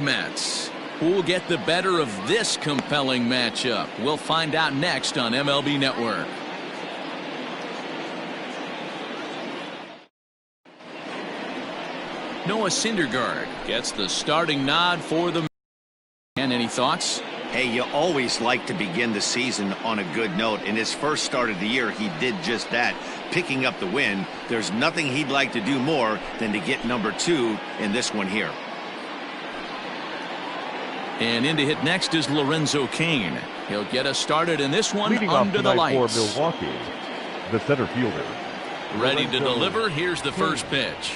Mets. Who will get the better of this compelling matchup? We'll find out next on MLB Network. Noah Syndergaard gets the starting nod for the. And any thoughts? Hey, you always like to begin the season on a good note. In his first start of the year, he did just that, picking up the win. There's nothing he'd like to do more than to get number 2 in this one here. And in to hit next is Lorenzo Cain. He'll get us started in this one Leading under the lights. For Milwaukee, the center fielder. Ready to deliver. Here's the first pitch.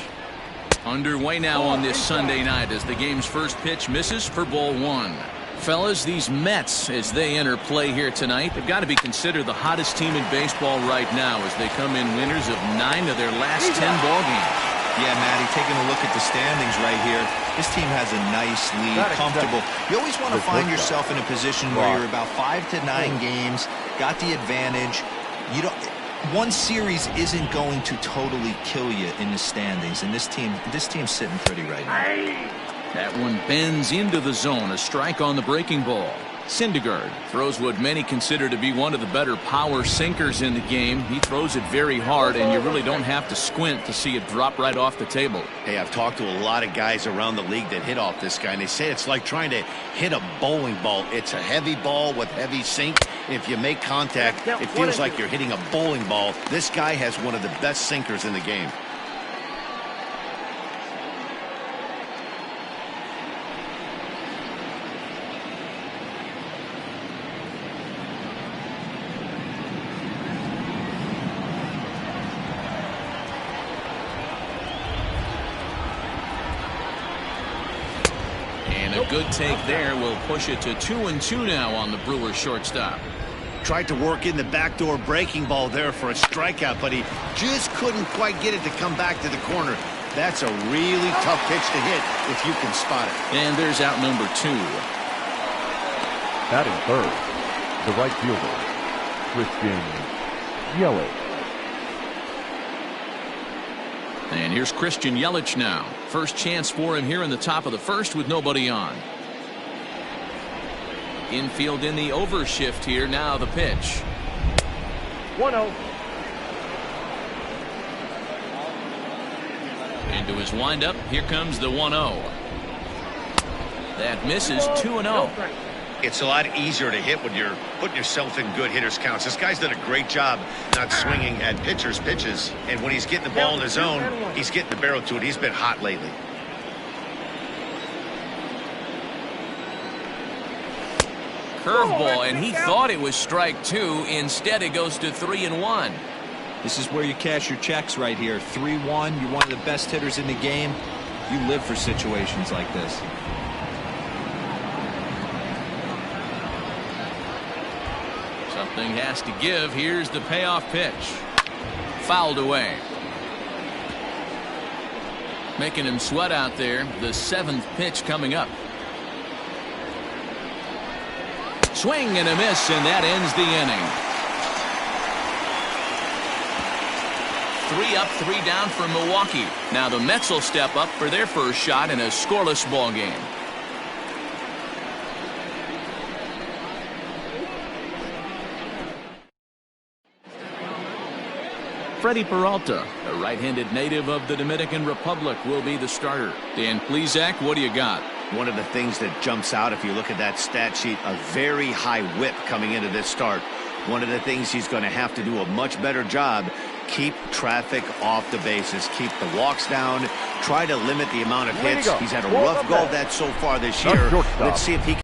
Underway now on this Sunday night as the game's first pitch misses for ball 1. Fellas, these Mets, as they enter play here tonight, they've got to be considered the hottest team in baseball right now as they come in winners of 9 of their last 10 ball games. Yeah, Matty, taking a look at the standings right here, this team has a nice lead, comfortable. You always want to find yourself in a position where you're about 5 to 9 games, got the advantage. You don't. One series isn't going to totally kill you in the standings, and this team's sitting pretty right now. That one bends into the zone. A strike on the breaking ball. Syndergaard throws what many consider to be one of the better power sinkers in the game. He throws it very hard, and you really don't have to squint to see it drop right off the table. Hey, I've talked to a lot of guys around the league that hit off this guy, and they say it's like trying to hit a bowling ball. It's a heavy ball with heavy sink. If you make contact, it feels like you're hitting a bowling ball. This guy has one of the best sinkers in the game. A good take there will push it to 2-2 now on the Brewers shortstop. Tried to work in the backdoor breaking ball there for a strikeout, but he just couldn't quite get it to come back to the corner. That's a really tough pitch to hit if you can spot it. And there's out number 2. Batting third, the right fielder, Christian Yelich. And here's Christian Yelich now. First chance for him here in the top of the first with nobody on. Infield in the overshift here. Now the pitch. 1-0. Into his windup. Here comes the 1-0. That misses. 2-0. It's a lot easier to hit when you're putting yourself in good hitters' counts. This guy's done a great job not swinging at pitchers' pitches. And when he's getting the ball in his zone, he's getting the barrel to it. He's been hot lately. Curveball, and he thought it was strike 2. Instead, it goes to 3-1. This is where you cash your checks right here. 3-1. You're one of the best hitters in the game. You live for situations like this. Something has to give. Here's the payoff pitch. Fouled away. Making him sweat out there. The 7th pitch coming up. Swing and a miss, and that ends the inning. 3 up, 3 down for Milwaukee. Now the Mets will step up for their first shot in a scoreless ball game. Freddie Peralta, a right-handed native of the Dominican Republic, will be the starter. Dan Plesac, what do you got? One of the things that jumps out if you look at that stat sheet, a very high whip coming into this start. One of the things he's going to have to do a much better job, keep traffic off the bases, keep the walks down, try to limit the amount of hits. He's had a rough go of that so far this year. Let's see if he can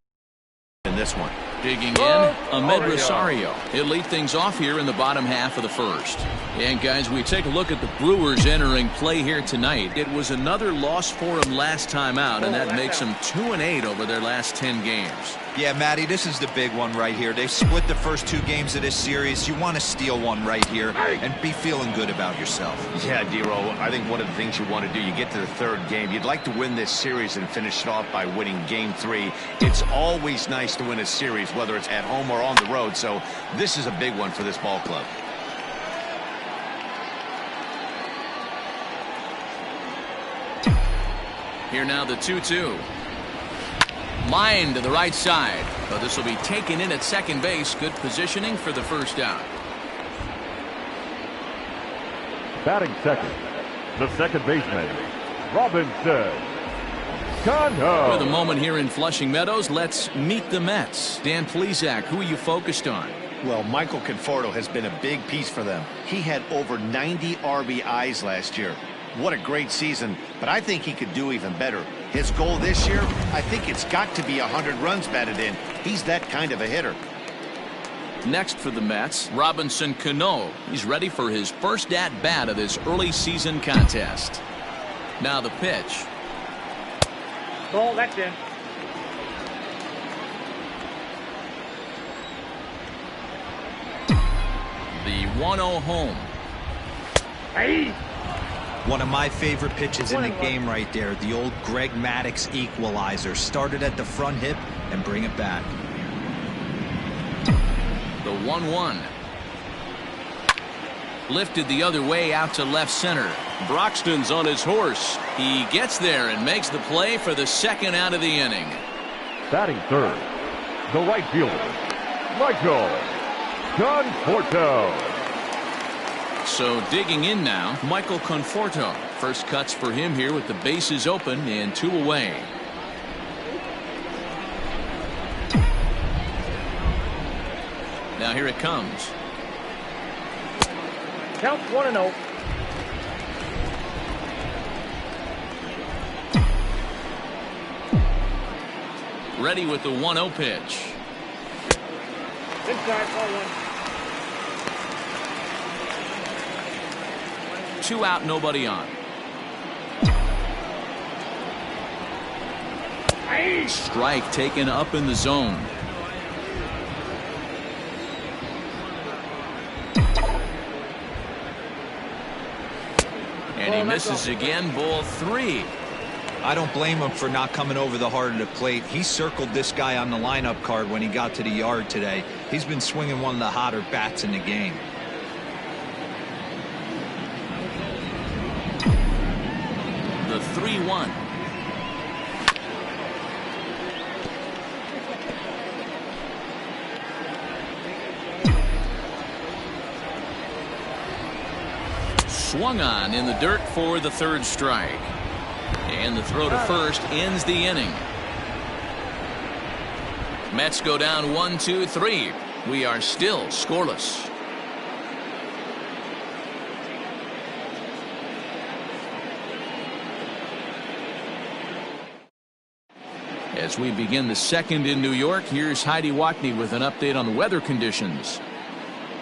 in this one. Digging in, Ahmed Rosario. He'll lead things off here in the bottom half of the first. And guys, we take a look at the Brewers entering play here tonight. It was another loss for them last time out, and that makes them 2-8 over their last 10 games. Yeah, Matty, this is the big one right here. They've split the first 2 games of this series. You want to steal one right here and be feeling good about yourself. Yeah, Dero, I think one of the things you want to do, you get to the 3rd game, you'd like to win this series and finish it off by winning game 3. It's always nice to win a series, whether it's at home or on the road, so this is a big one for this ball club. Here now the 2-2. Line to the right side. So this will be taken in at second base. Good positioning for the first out. Batting second, the second baseman, Robinson Cano. For the moment here in Flushing Meadows, let's meet the Mets. Dan Plesac, who are you focused on? Well, Michael Conforto has been a big piece for them. He had over 90 RBIs last year. What a great season, but I think he could do even better. His goal this year, I think it's got to be 100 runs batted in. He's that kind of a hitter. Next for the Mets, Robinson Cano. He's ready for his first at-bat of this early season contest. Now the pitch. Ball, that's in. The 1-0 home. Hey! One of my favorite pitches in the game right there. The old Greg Maddux equalizer. Started at the front hip and bring it back. The 1-1. Lifted the other way out to left center. Broxton's on his horse. He gets there and makes the play for the second out of the inning. Batting third, the right fielder, Michael Conforto. So digging in now, Michael Conforto. First cuts for him here with the bases open and 2 away. Now here it comes. Count 1-0. Ready with the 1-0 pitch. Inside, ball 1. 2 out, nobody on. Strike taken up in the zone. And he misses again, ball 3. I don't blame him for not coming over the heart of the plate. He circled this guy on the lineup card when he got to the yard today. He's been swinging one of the hotter bats in the game. The 3-1. Swung on in the dirt for the third strike. And the throw to first ends the inning. Mets go down 1-2-3. We are still scoreless. As we begin the second in New York, here's Heidi Watney with an update on the weather conditions.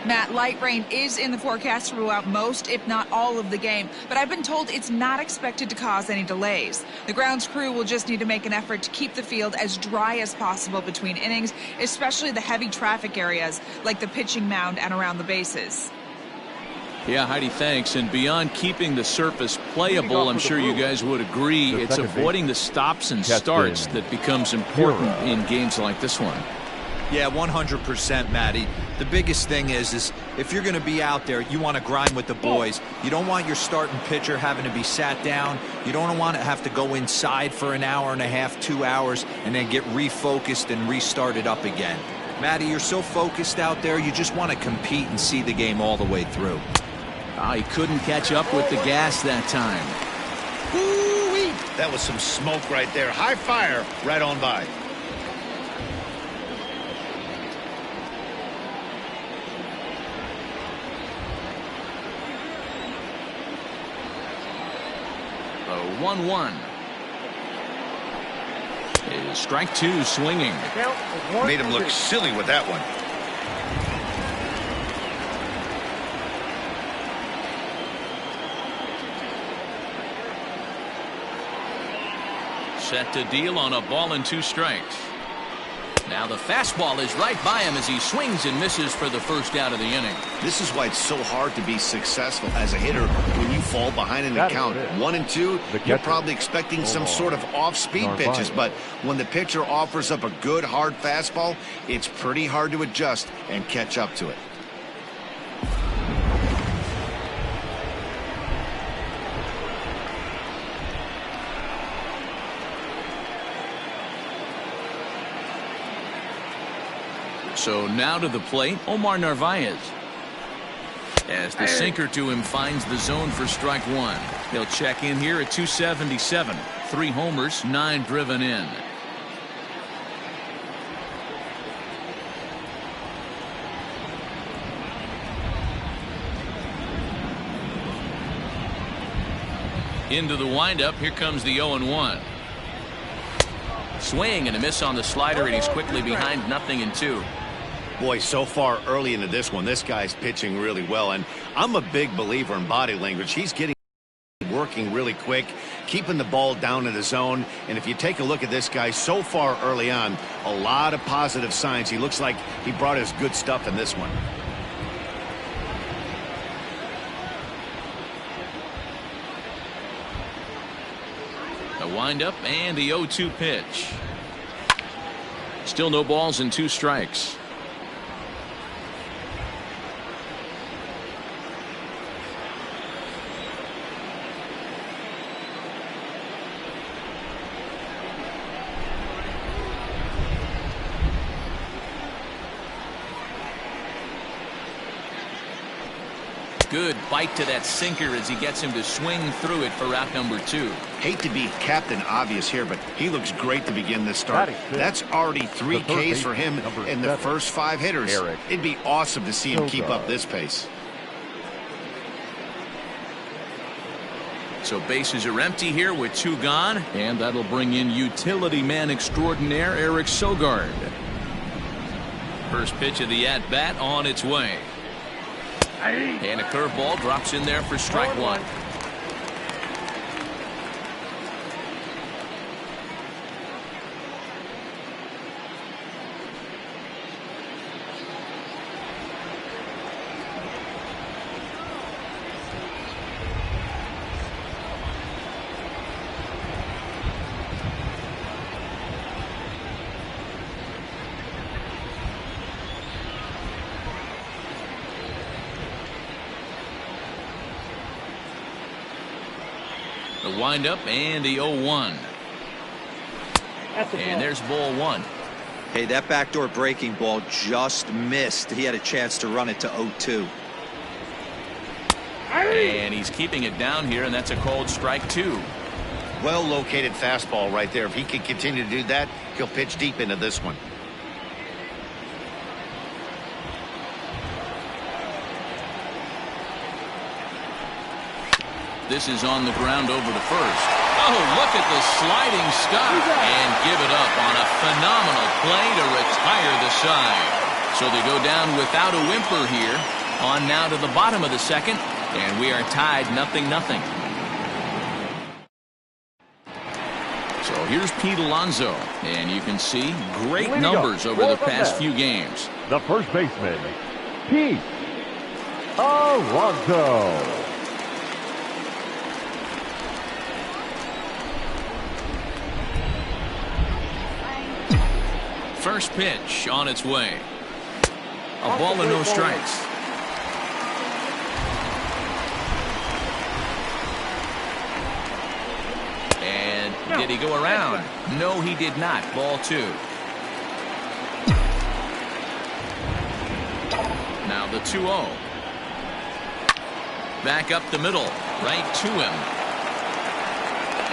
Matt, light rain is in the forecast throughout most, if not all, of the game, but I've been told it's not expected to cause any delays. The grounds crew will just need to make an effort to keep the field as dry as possible between innings, especially the heavy traffic areas like the pitching mound and around the bases. Yeah, Heidi, thanks. And beyond keeping the surface playable, I'm sure you guys would agree, it's avoiding the stops and starts that becomes important in games like this one. Yeah, 100%, Matty. The biggest thing is if you're going to be out there, you want to grind with the boys. You don't want your starting pitcher having to be sat down. You don't want to have to go inside for an hour and a half, 2 hours, and then get refocused and restarted up again. Matty, you're so focused out there, you just want to compete and see the game all the way through. Oh, he couldn't catch up with the gas that time. Woo-wee. That was some smoke right there. High fire right on by. The 1-1. Is strike 2 swinging. Made him look silly with that one. Set to deal on a ball and 2 strikes. Now the fastball is right by him as he swings and misses for the first out of the inning. This is why it's so hard to be successful as a hitter when you fall behind in the count. 1-2, you're probably expecting some sort of off-speed pitches, but when the pitcher offers up a good hard fastball, it's pretty hard to adjust and catch up to it. So now to the plate, Omar Narvaez. As the sinker to him finds the zone for strike one. He'll check in here at 277. 3 homers, 9 driven in. Into the windup. Here comes the 0-1. Swing and a miss on the slider, and he's quickly behind 0-2. Boy, so far early into this one, this guy's pitching really well, and I'm a big believer in body language. He's working really quick, keeping the ball down in the zone, and if you take a look at this guy so far early on, a lot of positive signs. He looks like he brought his good stuff in this one. A windup and the 0-2 pitch. Still no balls and 2 strikes. Good bite to that sinker as he gets him to swing through it for out number 2. Hate to be Captain Obvious here, but he looks great to begin this start. That's already 3 Ks for him in the first 5 hitters. It'd be awesome to see him keep up this pace. So bases are empty here with 2 gone, and that'll bring in utility man extraordinaire Eric Sogard. First pitch of the at-bat on its way. And a curveball drops in there for strike 1. The windup and the 0-1. And there's ball 1. Hey, that backdoor breaking ball just missed. He had a chance to run it to 0-2. And he's keeping it down here, and that's a called strike 2. Well located fastball right there. If he can continue to do that, he'll pitch deep into this one. This is on the ground over to first. Oh, look at the sliding stop. And give it up on a phenomenal play to retire the side. So they go down without a whimper here. On now to the bottom of the second. And we are tied 0-0. So here's Pete Alonso. And you can see great numbers over the past few games. The first baseman, Pete Alonso. First pitch on its way. A ball and no strikes. And did he go around? No, he did not. Ball 2. Now the 2-0. Back up the middle. Right to him.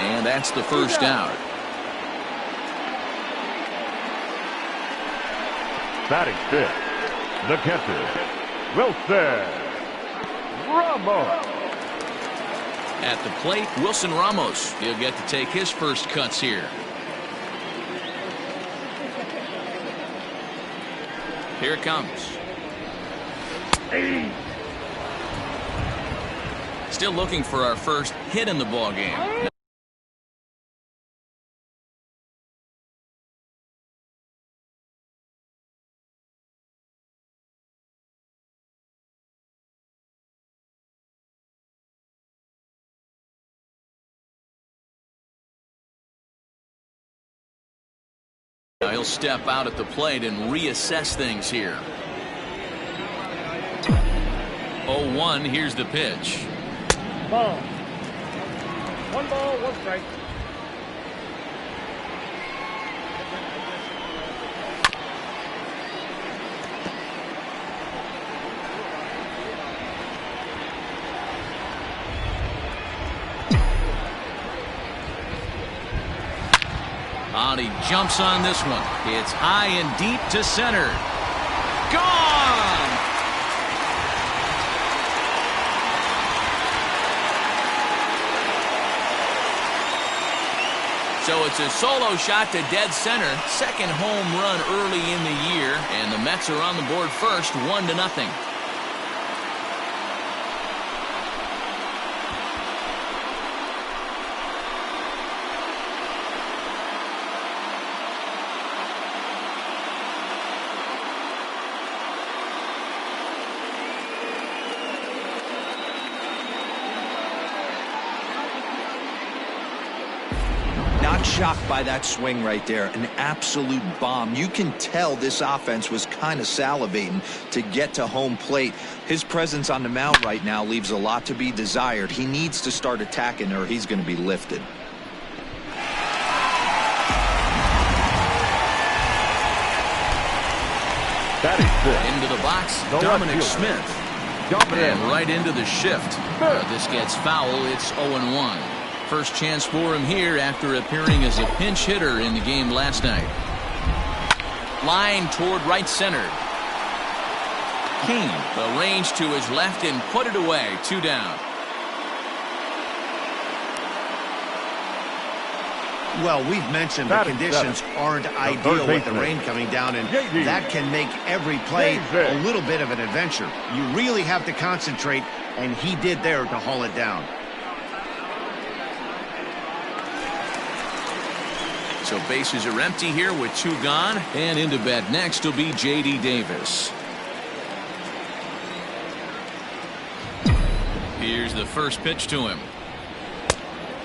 And that's the first out. Batting 5th, the catcher, Wilson Ramos. At the plate, Wilson Ramos. He'll get to take his first cuts here. Here it comes. Still looking for our first hit in the ball game. He'll step out at the plate and reassess things here. 0-1, here's the pitch. Ball. 1 ball, 1 strike. out. He jumps on this one. It's high and deep to center. Gone! So it's a solo shot to dead center. Second home run early in the year. And the Mets are on the board first, 1-0. Shocked by that swing right there. An absolute bomb. You can tell this offense was kind of salivating to get to home plate. His presence on the mound right now leaves a lot to be desired. He needs to start attacking or he's going to be lifted. Into the box, Dominic Smith. And right into the shift. This gets foul. It's 0-1. First chance for him here after appearing as a pinch hitter in the game last night. Line toward right center. King arranged to his left and put it away. 2 down. Well, we've mentioned the conditions aren't ideal with the rain coming down, and that can make every play a little bit of an adventure. You really have to concentrate, and he did there to haul it down. So bases are empty here with 2 gone, and into bat next will be J.D. Davis. Here's the first pitch to him.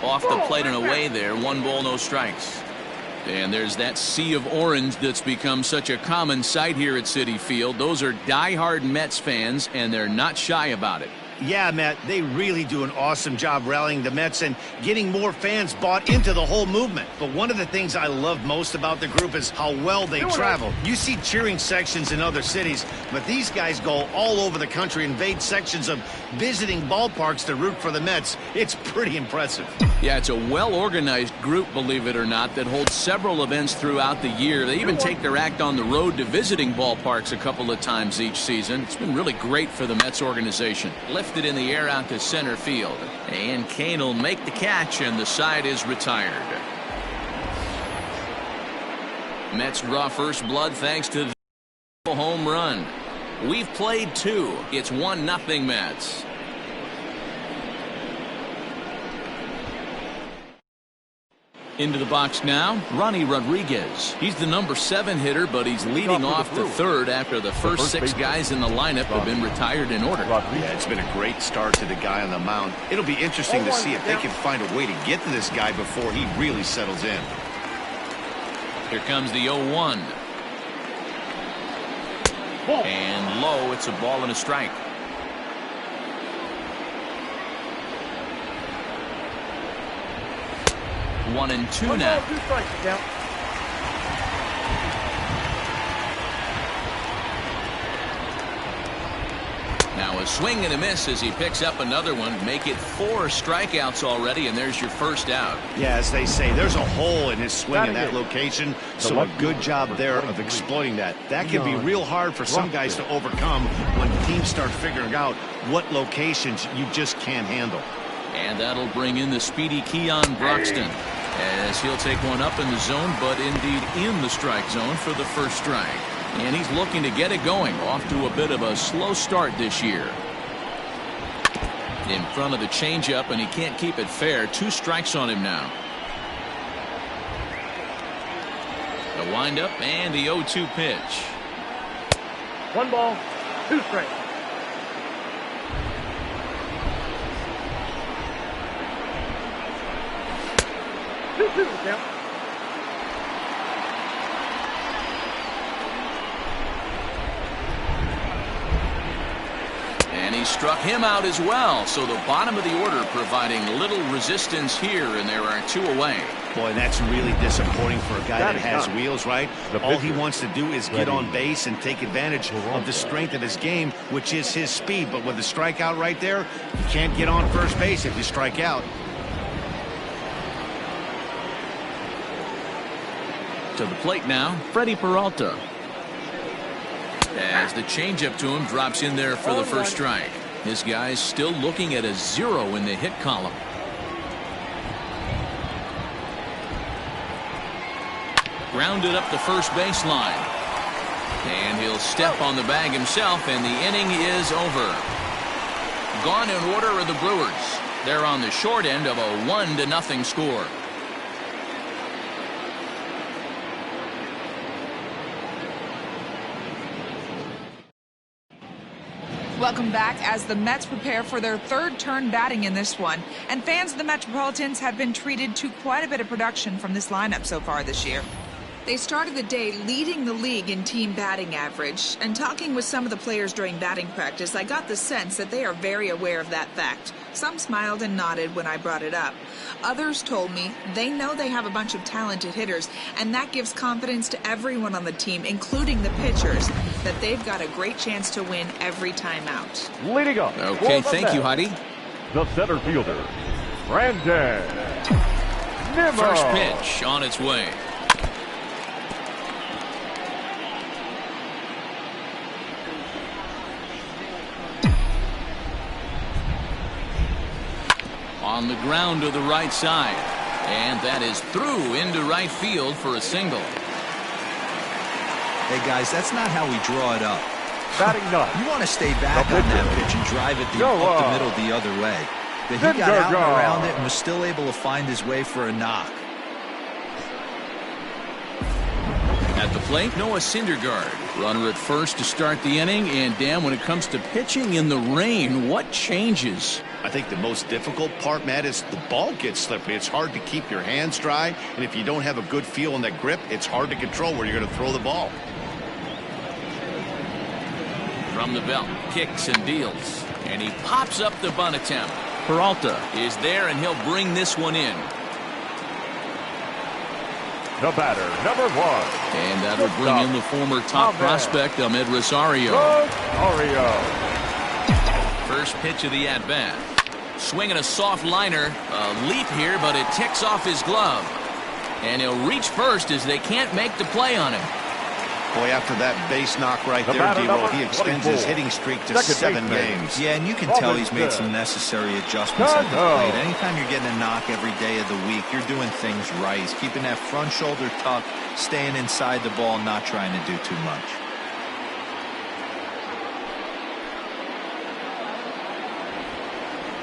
Off the plate and away there. 1 ball, no strikes. And there's that sea of orange that's become such a common sight here at Citi Field. Those are diehard Mets fans, and they're not shy about it. Yeah, Matt, they really do an awesome job rallying the Mets and getting more fans bought into the whole movement. But one of the things I love most about the group is how well they travel. You see cheering sections in other cities, but these guys go all over the country, invade sections of visiting ballparks to root for the Mets. It's pretty impressive. Yeah, it's a well-organized group, believe it or not, that holds several events throughout the year. They even take their act on the road to visiting ballparks a couple of times each season. It's been really great for the Mets organization. Lifted in the air out to center field. And Kane will make the catch, and the side is retired. Mets draw first blood thanks to the home run. We've played 2. It's 1-0 Mets. Into the box now, Ronnie Rodriguez. He's the number 7 hitter, but he's leading off the third after the first 6 guys in the lineup have been retired in order. Yeah, it's been a great start to the guy on the mound. It'll be interesting to see if they can find a way to get to this guy before he really settles in. Here comes the 0-1. And low, it's a ball and a strike. 1-2 now. Now a swing and a miss as he picks up another one. Make it 4 strikeouts already, and there's your first out. Yeah, as they say, there's a hole in his swing in that location, so a good job there of exploiting that. That can be real hard for some guys to overcome when teams start figuring out what locations you just can't handle. And that'll bring in the speedy Keon Broxton, as he'll take one up in the zone, but indeed in the strike zone for the first strike. And he's looking to get it going, off to a bit of a slow start this year. In front of the changeup, and he can't keep it fair. 2 strikes on him now. The windup and the 0-2 pitch. 1 ball, 2 strikes. And he struck him out as well. So the bottom of the order providing little resistance here, and there are 2 away. Boy, that's really disappointing for a guy that has wheels, right? All he wants to do is get on base and take advantage of the strength of his game, which is his speed. But with the strikeout right there, you can't get on first base if you strike out. To the plate now, Freddie Peralta. As the changeup to him drops in there for the first strike. This guy's still looking at a 0 in the hit column. Grounded up the first baseline. And he'll step on the bag himself, and the inning is over. Gone in order are the Brewers. They're on the short end of a 1-0 score. Welcome back as the Mets prepare for their third turn batting in this one. And fans of the Metropolitans have been treated to quite a bit of production from this lineup so far this year. They started the day leading the league in team batting average. And talking with some of the players during batting practice, I got the sense that they are very aware of that fact. Some smiled and nodded when I brought it up. Others told me they know they have a bunch of talented hitters, and that gives confidence to everyone on the team, including the pitchers, that they've got a great chance to win every time out. Leading up. Okay, thank you, Heidi. The center fielder, Brandon Nimmo. First pitch on its way. On the ground to the right side. And that is through into right field for a single. Hey, guys, that's not how we draw it up. Batting ninth. You want to stay back on that pitch and drive it up the middle the other way. But he got out and around it and was still able to find his way for a knock. At the plate, Noah Syndergaard. Runner at first to start the inning. And, Dan, when it comes to pitching in the rain, what changes? I think the most difficult part, Matt, is the ball gets slippery. It's hard to keep your hands dry, and if you don't have a good feel on that grip, it's hard to control where you're going to throw the ball. From the belt, kicks and deals. And he pops up the bunt attempt. Peralta is there, and he'll bring this one in. The batter, number 1. And that'll bring in the former top prospect, Ahmed Rosario. First pitch of the at-bat. Swinging a soft liner. A leap here, but it ticks off his glove. And he'll reach first as they can't make the play on him. Boy, after that base knock right there, D-Roll, he extends his hitting streak to 7 games. Yeah, and you can tell he's made some necessary adjustments at the plate. Anytime you're getting a knock every day of the week, you're doing things right. He's keeping that front shoulder tucked, staying inside the ball, not trying to do too much.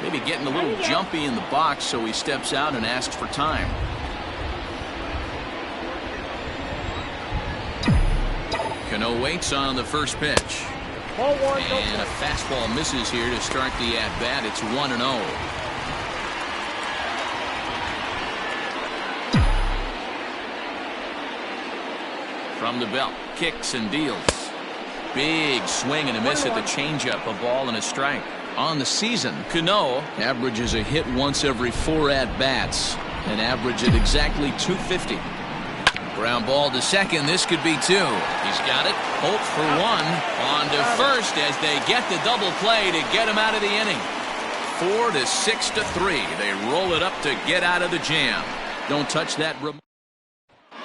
Maybe getting a little jumpy in the box, so he steps out and asks for time. Cano waits on the first pitch. And a fastball misses here to start the at-bat. It's 1-0. From the belt, kicks and deals. Big swing and a miss at the changeup, a ball and a strike. On the season, Cano averages a hit once every 4 at-bats, an average at exactly 250. Ground ball to second. This could be 2. He's got it. Holt for 1. On to first as they get the double play to get him out of the inning. 4 to 6 to 3. They roll it up to get out of the jam. Don't touch that.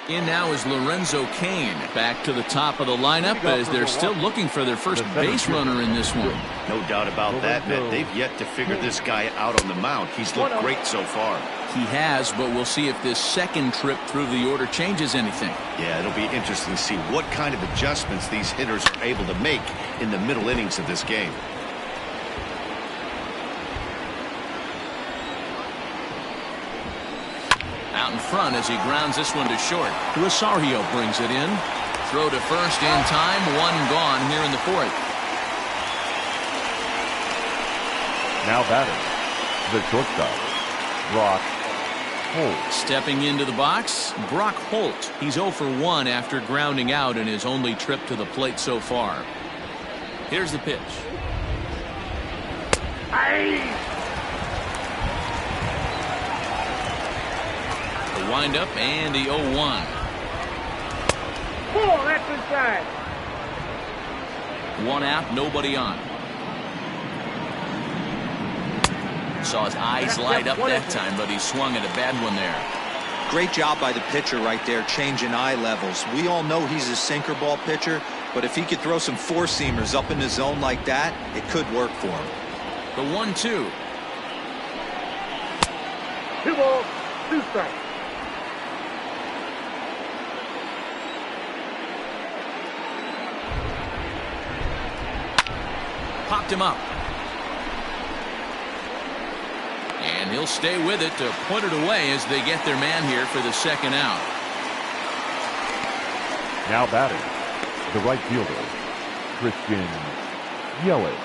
In now is Lorenzo Cain. Back to the top of the lineup as they're still looking for their first base runner in this one. No doubt about that, Matt. They've yet to figure this guy out on the mound. He's looked great so far. He has, but we'll see if this second trip through the order changes anything. Yeah, it'll be interesting to see what kind of adjustments these hitters are able to make in the middle innings of this game. Out in front as he grounds this one to short. Rosario brings it in. Throw to first in time. 1 gone here in the 4th. Now batting, the shortstop, Brock Holt. Stepping into the box, Brock Holt. He's 0 for 1 after grounding out in his only trip to the plate so far. Here's the pitch. The windup and the 0-1. Ball, that's inside. 1 out, nobody on. Saw his eyes light up that time, but he swung at a bad one there. Great job by the pitcher right there, changing eye levels. We all know he's a sinker ball pitcher, but if he could throw some four-seamers up in the zone like that, it could work for him. The 1-2. 2 balls, 2 strikes. Popped him up. And he'll stay with it to put it away as they get their man here for the second out. Now batting, the right fielder, Christian Yelich.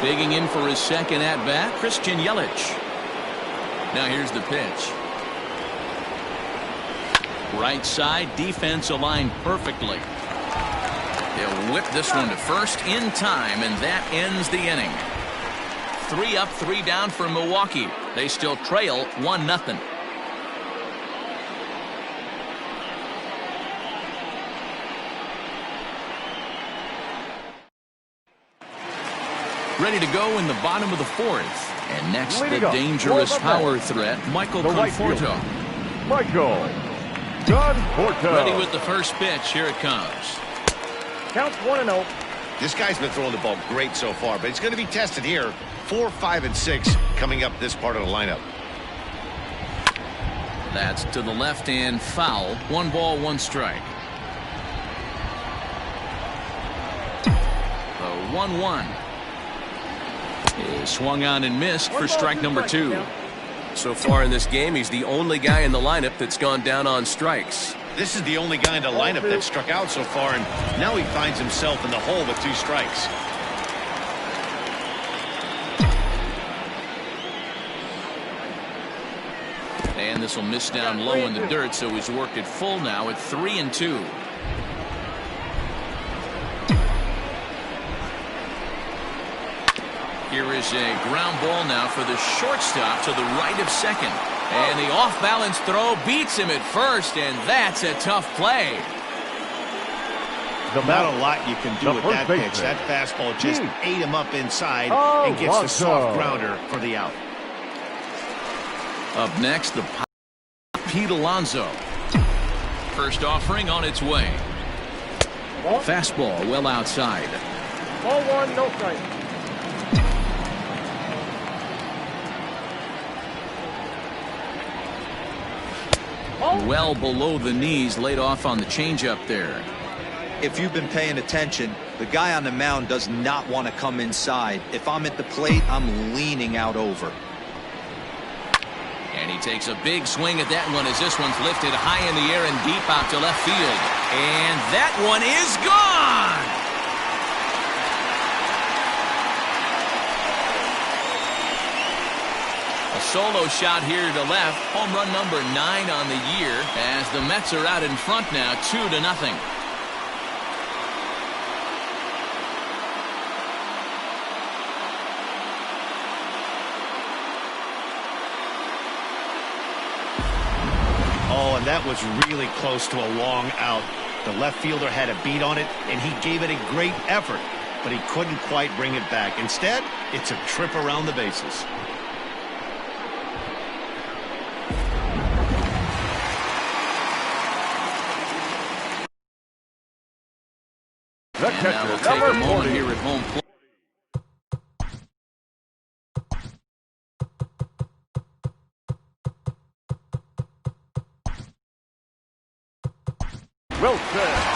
Digging in for his second at-bat, Christian Yelich. Now here's the pitch. Right side, defense aligned perfectly. They'll whip this one to first in time, and that ends the inning. 3 up, 3 down for Milwaukee. They still trail 1-0. Ready to go in the bottom of the 4th. And next, the dangerous power threat, Michael Conforto. Michael Conforto. Ready with the first pitch. Here it comes. Counts 1-0. This guy's been throwing the ball great so far, but it's going to be tested here. 4, 5, and 6 coming up this part of the lineup. That's to the left and foul. 1 ball, 1 strike. The 1-1 is swung on and missed for strike number 2. So far in this game, he's the only guy in the lineup that's gone down on strikes. This is the only guy in the lineup that struck out so far, and now he finds himself in the hole with 2 strikes. And this will miss down low in the dirt, so he's worked it full now at 3-2. Here is a ground ball now for the shortstop to the right of second. And the off-balance throw beats him at first, and that's a tough play. Not a lot you can do with that pitch. That fastball just ate him up inside and gets the soft grounder for the out. Up next, the Pete Alonso. First offering on its way. Fastball well outside. Ball 1, no strike. Well below the knees, laid off on the changeup there. If you've been paying attention, the guy on the mound does not want to come inside. If I'm at the plate, I'm leaning out over. And he takes a big swing at that one as this one's lifted high in the air and deep out to left field. And that one is gone! A solo shot here to left. Home run number 9 on the year as the Mets are out in front now, 2-0. Oh, and that was really close to a long out. The left fielder had a beat on it, and he gave it a great effort, but he couldn't quite bring it back. Instead, it's a trip around the bases. The And now we'll catcher, take a number moment 40. here at home plate. Wilson.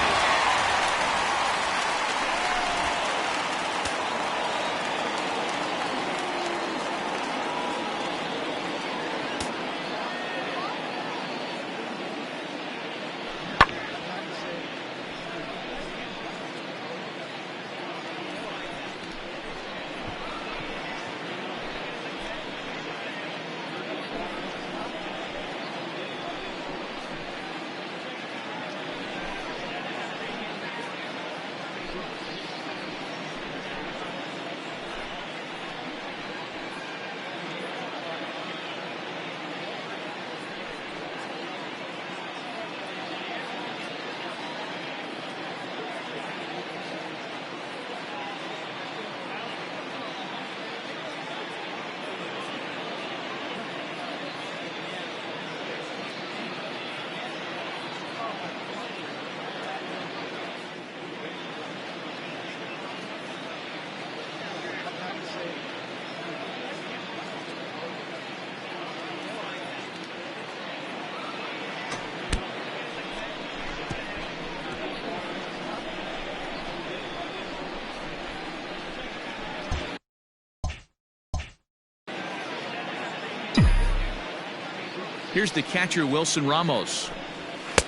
Here's the catcher, Wilson Ramos,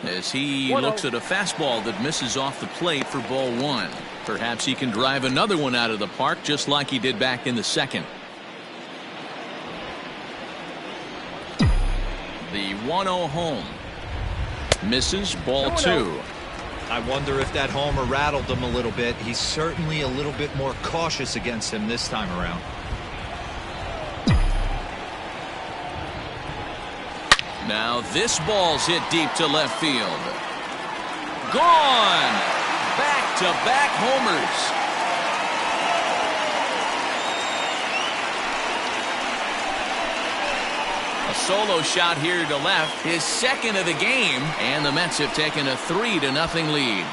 as he looks at a fastball that misses off the plate for ball 1. Perhaps he can drive another one out of the park just like he did back in the second. The 1-0 home. Misses, ball 2. I wonder if that homer rattled him a little bit. He's certainly a little bit more cautious against him this time around. Now this ball's hit deep to left field. Gone! Back-to-back homers. A solo shot here to left, his second of the game, and the Mets have taken a 3-0 lead.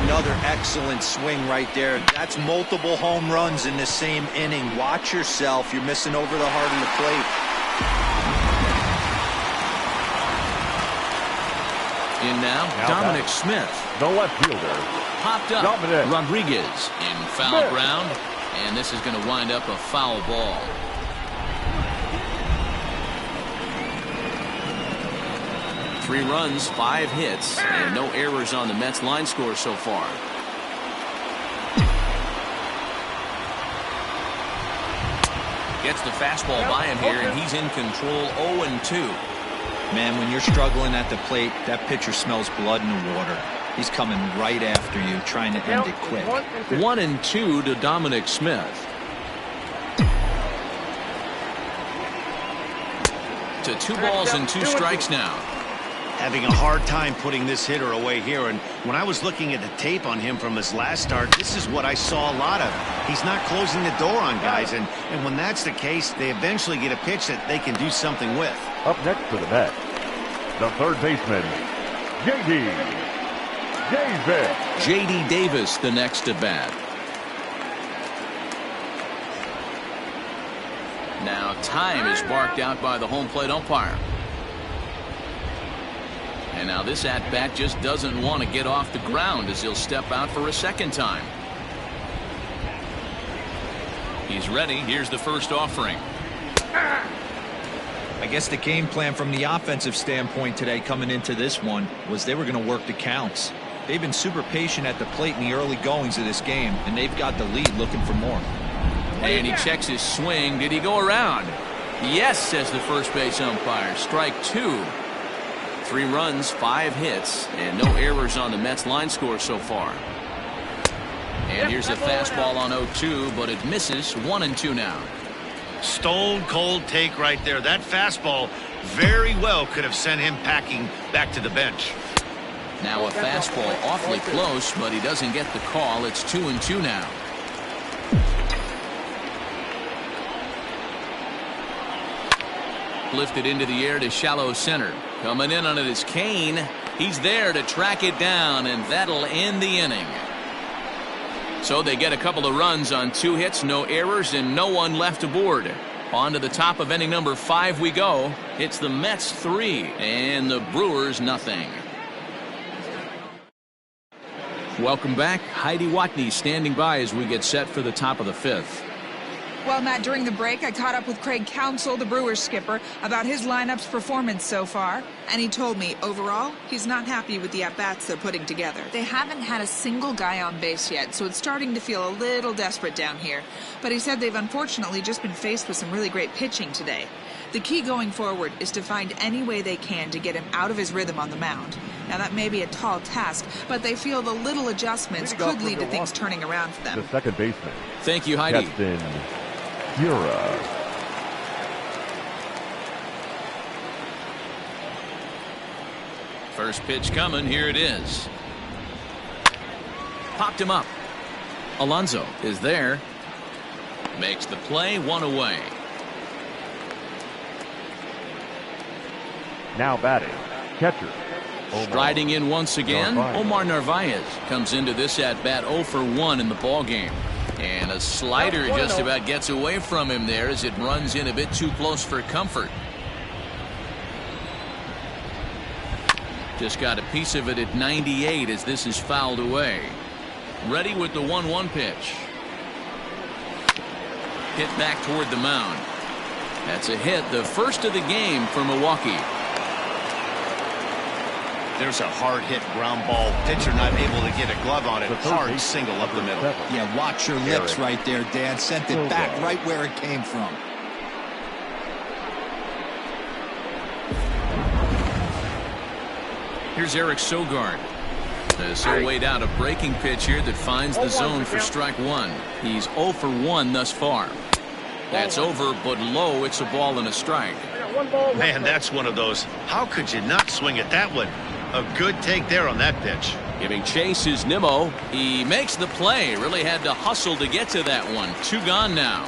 Another excellent swing right there. That's multiple home runs in the same inning. Watch yourself. You're missing over the heart of the plate. In now Dominic Smith. The left fielder. Popped up. Dominic Rodriguez in foul ground. And this is going to wind up a foul ball. Three runs, 5 hits, and no errors on the Mets line score so far. Gets the fastball by him here, and he's in control 0-2. Man, when you're struggling at the plate, that pitcher smells blood in the water. He's coming right after you, trying to end it quick. 1-2 to Dominic Smith. To 2 balls and 2 strikes now. Having a hard time putting this hitter away here, and when I was looking at the tape on him from his last start, this is what I saw a lot of. He's not closing the door on guys, and when that's the case, they eventually get a pitch that they can do something with. Up next for the Mets, the third baseman, J.D. Davis, the next at bat. Now time is barked out by the home plate umpire. And now this at-bat just doesn't want to get off the ground as he'll step out for a second time. He's ready. Here's the first offering. I guess the game plan from the offensive standpoint today coming into this one was they were going to work the counts. They've been super patient at the plate in the early goings of this game, and they've got the lead looking for more. And he checks his swing. Did he go around? Yes, says the first base umpire. Strike 2. 3 runs, 5 hits, and no errors on the Mets line score so far. And here's a fastball on 0-2, but it misses. 1-2 now. Stone cold take right there. That fastball very well could have sent him packing back to the bench. Now a fastball awfully close, but he doesn't get the call. It's 2-2 now. Lifted into the air to shallow center. Coming in on it is Kane. He's there to track it down, and that'll end the inning. So they get a couple of runs on 2 hits, no errors, and no one left aboard. On to the top of inning number 5 we go. It's the Mets 3 and the Brewers nothing. Welcome back. Heidi Watney standing by as we get set for the top of the 5th. Well, Matt, during the break, I caught up with Craig Counsell, the Brewers skipper, about his lineup's performance so far. And he told me, overall, he's not happy with the at-bats they're putting together. They haven't had a single guy on base yet, so it's starting to feel a little desperate down here. But he said they've unfortunately just been faced with some really great pitching today. The key going forward is to find any way they can to get him out of his rhythm on the mound. Now, that may be a tall task, but they feel the little adjustments could lead to things turning around for them. The second baseman. Thank you, Heidi. Captain Yura. First pitch coming. Here it is. Popped him up. Alonso is there. Makes the play. 1 away. Now batting, catcher. Striding in once again, Omar Narvaez comes into this at-bat 0 for 1 in the ballgame. And a slider just about gets away from him there as it runs in a bit too close for comfort. Just got a piece of it at 98 as this is fouled away. Ready with the 1-1 pitch. Hit back toward the mound. That's a hit, the first of the game for Milwaukee. There's a hard hit ground ball. Pitcher not able to get a glove on it. Hard single up the middle. Yeah, watch your lips right there, Dan. Sent it back right where it came from. Here's Eric Sogard. So weighed out a breaking pitch here that finds the zone for strike one. He's 0 for 1 thus far. That's over, but low. It's a ball and a strike. Man, that's one of those. How could you not swing at that one? A good take there on that pitch. Giving chase is Nimmo. He makes the play. Really had to hustle to get to that one. 2 gone now.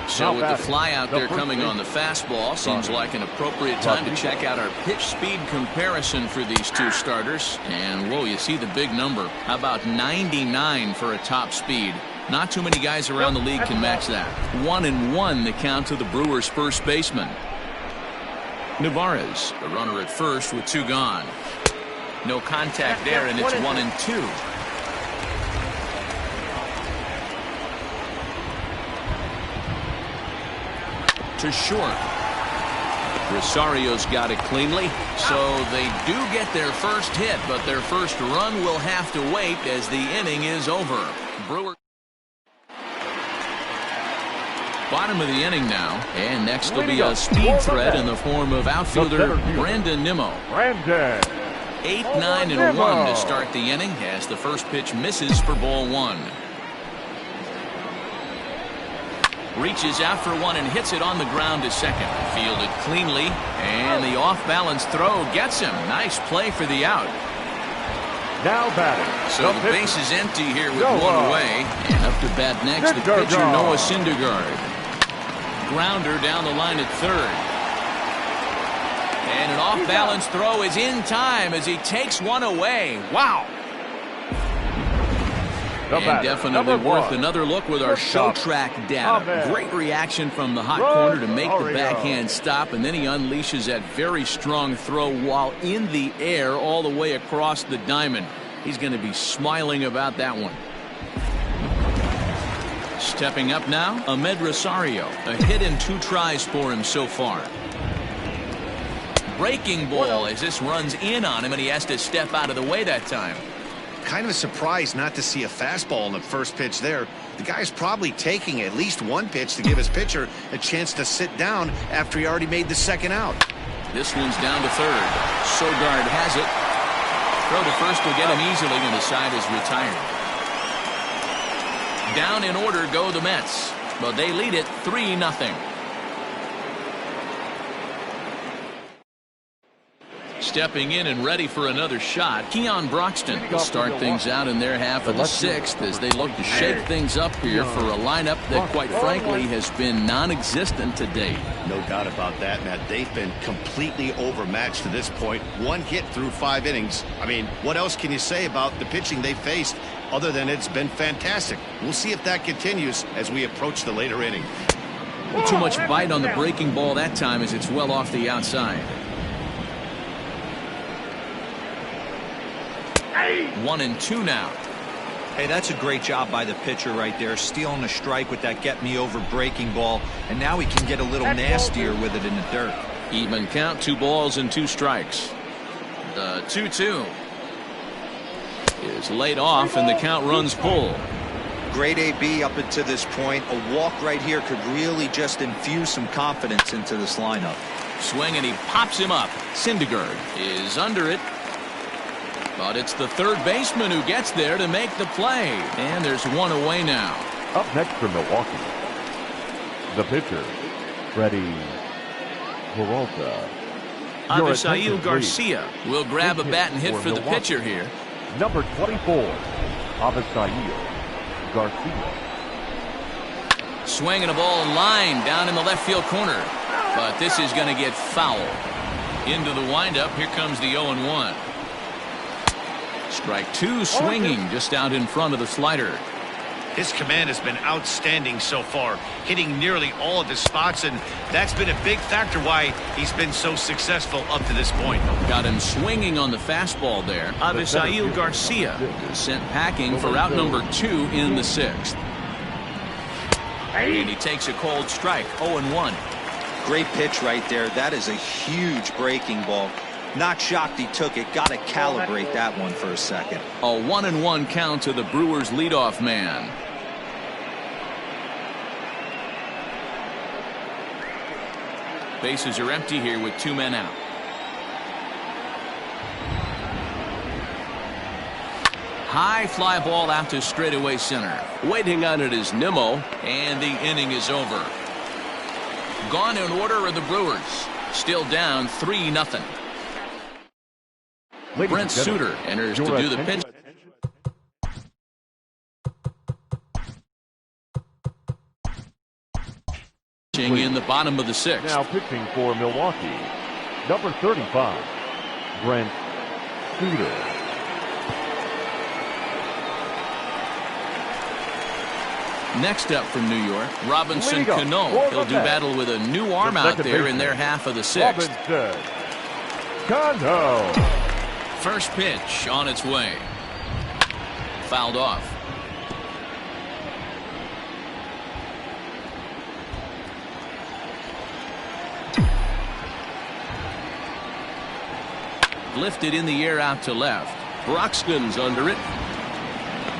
So with the fly out there coming on the fastball, seems like an appropriate time to check out our pitch speed comparison for these two starters. And whoa, you see the big number. How about 99 for a top speed? Not too many guys around the league can match that. 1-1 the count to the Brewers' first baseman. Navarez, the runner at first with 2 gone. No contact there, and it's 1-2. To short. Rosario's got it cleanly, so they do get their first hit, but their first run will have to wait as the inning is over. Brewers. Bottom of the inning now, and next will be a speed threat in the form of outfielder Brandon Nimmo. 8-9-1 to start the inning as the first pitch misses for ball 1. Reaches out for one and hits it on the ground to second. Fielded cleanly, and the off-balance throw gets him. Nice play for the out. Now batting. So the base is empty here with 1 away. And up to bat next, the pitcher Noah Syndergaard. Grounder down the line at third. And an off-balance throw is in time as he takes one away. Wow. And definitely worth another look with our show track data. Great reaction from the hot corner to make the backhand stop, and then he unleashes that very strong throw while in the air all the way across the diamond. He's going to be smiling about that one. Stepping up now, Ahmed Rosario. A hit in 2 tries for him so far. Breaking ball as this runs in on him, and he has to step out of the way that time. Kind of a surprise not to see a fastball in the first pitch there. The guy's probably taking at least 1 pitch to give his pitcher a chance to sit down after he already made the second out. This one's down to third. Sogard has it. Throw to first will get him easily, and the side is retired. Down in order go the Mets, but they lead it 3-0. Stepping in and ready for another shot, Keon Broxton will start things out in their half of the 6th as they look to shake things up here for a lineup that quite frankly has been non-existent to date. No doubt about that, Matt. They've been completely overmatched to this point. 1 hit through 5 innings. I mean, what else can you say about the pitching they faced other than it's been fantastic? We'll see if that continues as we approach the later inning. Too much bite on the breaking ball that time as it's well off the outside. 1-2 now. Hey, that's a great job by the pitcher right there, stealing a strike with that get-me-over breaking ball, and now he can get a little nastier with it in the dirt. Even count, 2 balls and 2 strikes. The 2-2 is laid off, and the count runs full. Great AB up until this point. A walk right here could really just infuse some confidence into this lineup. Swing, and he pops him up. Syndergaard is under it. But it's the third baseman who gets there to make the play. And there's 1 away now. Up next for Milwaukee, the pitcher, Freddie Peralta. Avisail Garcia will grab a bat and hit for the pitcher here. Number 24, Avisail Garcia. Swing and a ball in line down in the left field corner. But this is going to get foul. Into the windup. Here comes the 0-1. Strike 2 swinging just out in front of the slider. His command has been outstanding so far, hitting nearly all of his spots, and that's been a big factor why he's been so successful up to this point. Got him swinging on the fastball there. Avisail Garcia is sent packing for out number 2 in the 6th. And he takes a cold strike, 0-1. Great pitch right there. That is a huge breaking ball. Not shocked he took it. Got to calibrate that one for a second. A 1-1 count to the Brewers leadoff man. Bases are empty here with 2 men out. High fly ball out to straightaway center. Waiting on it is Nimmo. And the inning is over. Gone in order are the Brewers. Still down 3-0. Brent Suter enters to do the pitch. In the bottom of the 6th. Now pitching for Milwaukee, number 35, Brent Suter. Next up from New York, Robinson Cano. He'll do battle with a new arm out there in their half of the 6th. Robinson Cano. First pitch on its way. Fouled off. Lifted in the air out to left. Broxton's under it.